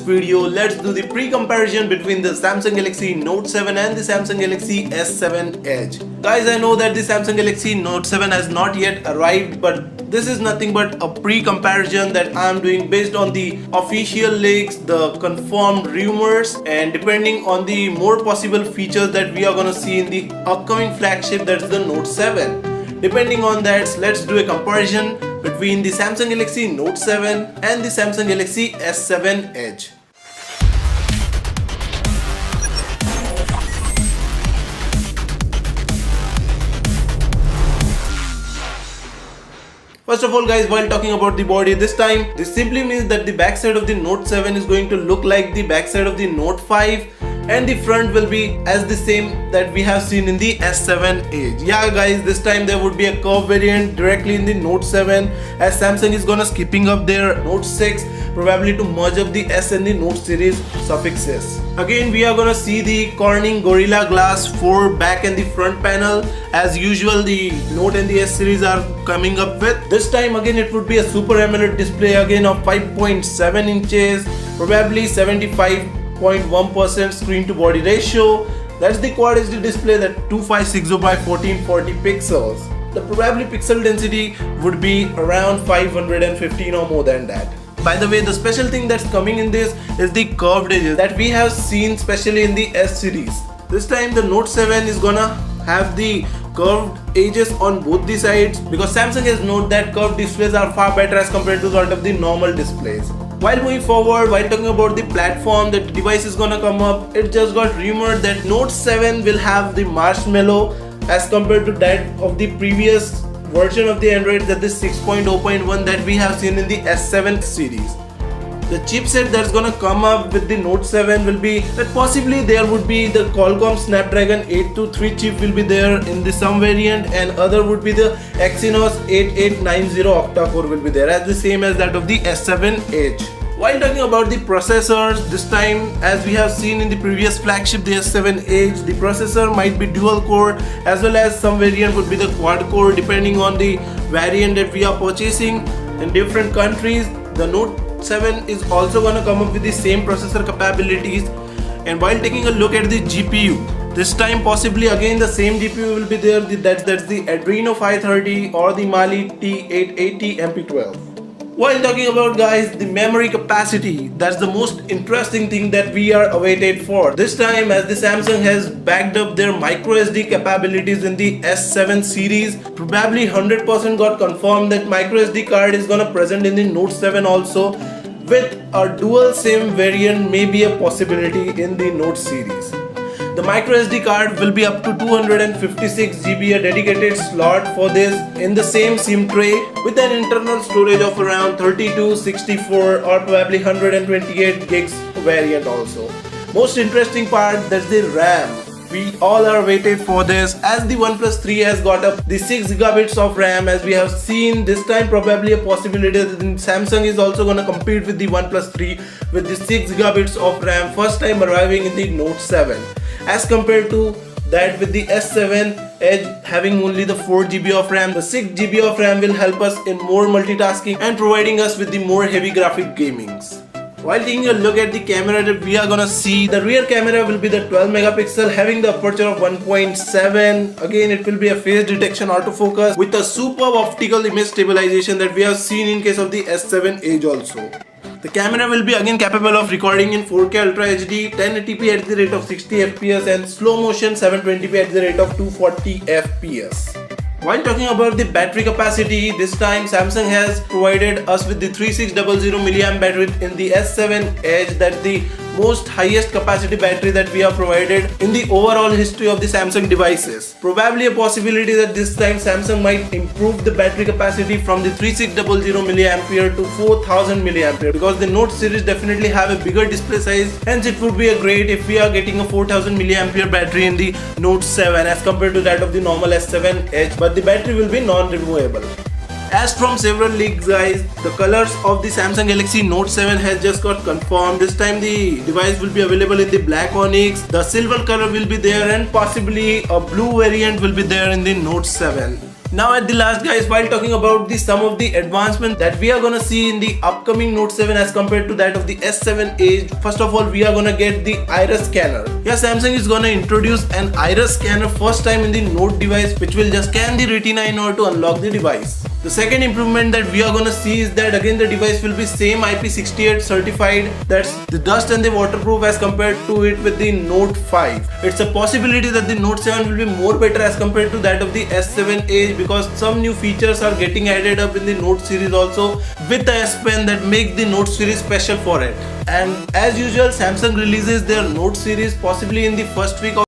video, let's do the pre-comparison between the Samsung Galaxy Note 7 and the Samsung Galaxy S7 Edge. Guys, I know that the Samsung Galaxy Note 7 has not yet arrived, but this is nothing but a pre-comparison that I am doing based on the official leaks, the confirmed rumors, and depending on the more possible features that we are gonna see in the upcoming flagship, that's the Note 7. Depending on that, let's do a comparison between the Samsung Galaxy Note 7 and the Samsung Galaxy S7 Edge. First of all guys, while talking about the body, this time this simply means that the backside of the Note 7 is going to look like the backside of the Note 5 and the front will be as the same that we have seen in the S7 Edge. Yeah guys, this time there would be a curved variant directly in the Note 7 as Samsung is gonna skipping up their Note 6 probably to merge up the S and the Note series suffixes. Again we are gonna see the Corning Gorilla Glass 4 back and the front panel as usual the Note and the S series are coming up with. This time again it would be a Super AMOLED display again of 5.7 inches, probably 75.1% screen to body ratio. That's the Quad HD display, that 2560 by 1440 pixels. The probably pixel density would be around 515 or more than that. By the way, the special thing that's coming in this is the curved edges that we have seen especially in the S series. This time the Note 7 is gonna have the curved edges on both the sides because Samsung has noted that curved displays are far better as compared to sort of the normal displays. While moving forward, while talking about the platform that the device is gonna come up, it just got rumored that Note 7 will have the Marshmallow as compared to that of the previous version of the Android, that is 6.0.1 that we have seen in the S7 series. The chipset that's gonna come up with the Note 7 will be that possibly there would be the Qualcomm Snapdragon 823 chip will be there in the some variant, and other would be the Exynos 8890 octa-core will be there as the same as that of the S7 Edge. While talking about the processors, this time as we have seen in the previous flagship the S7 Edge, the processor might be dual core as well as some variant would be the quad core depending on the variant that we are purchasing in different countries. The Note 7 is also gonna come up with the same processor capabilities. And while taking a look at the GPU, this time possibly again the same GPU will be there, that's the Adreno 530 or the Mali T880 MP12. While talking about guys the memory capacity, that's the most interesting thing that we are awaited for. This time as the Samsung has backed up their microSD capabilities in the S7 series, probably 100% got confirmed that microSD card is gonna present in the Note 7 also, with a dual SIM variant may be a possibility in the Note series. The microSD card will be up to 256 GB, a dedicated slot for this in the same SIM tray with an internal storage of around 32, 64 or probably 128 gigs variant also. Most interesting part, that's the RAM. We all are waited for this as the OnePlus 3 has got up the 6 gigabits of RAM as we have seen. This time probably a possibility that Samsung is also going to compete with the OnePlus 3 with the 6 gigabits of RAM first time arriving in the Note 7 as compared to that with the S7 Edge having only the 4 GB of RAM. The 6 GB of RAM will help us in more multitasking and providing us with the more heavy graphic gamings. While taking a look at the camera that we are gonna see, the rear camera will be the 12 megapixel having the aperture of 1.7. Again it will be a face detection autofocus with a superb optical image stabilization that we have seen in case of the S7 Edge also. The camera will be again capable of recording in 4K Ultra HD, 1080p at the rate of 60 fps and slow motion 720p at the rate of 240 fps. While talking about the battery capacity, this time Samsung has provided us with the 3600 mAh battery in the S7 Edge. That's the most highest capacity battery that we have provided in the overall history of the Samsung devices. Probably a possibility that this time Samsung might improve the battery capacity from the 3600 mAh to 4000 mAh because the Note series definitely have a bigger display size, hence it would be a great if we are getting a 4000 mAh battery in the Note 7 as compared to that of the normal S7 Edge, but the battery will be non-removable. As from several leaks guys, the colors of the Samsung Galaxy Note 7 has just got confirmed. This time the device will be available in the black onyx, the silver color will be there and possibly a blue variant will be there in the Note 7. Now at the last guys, while talking about some of the advancements that we are gonna see in the upcoming Note 7 as compared to that of the S7 Edge, first of all we are gonna get the iris scanner. Yeah, Samsung is gonna introduce an iris scanner first time in the Note device, which will just scan the retina in order to unlock the device. The second improvement that we are gonna see is that again the device will be same IP68 certified, that's the dust and the waterproof as compared to it with the Note 5. It's a possibility that the Note 7 will be more better as compared to that of the S7 Edge, because some new features are getting added up in the Note series also with the S Pen that make the Note series special for it. And as usual, Samsung releases their Note series possibly in the first week of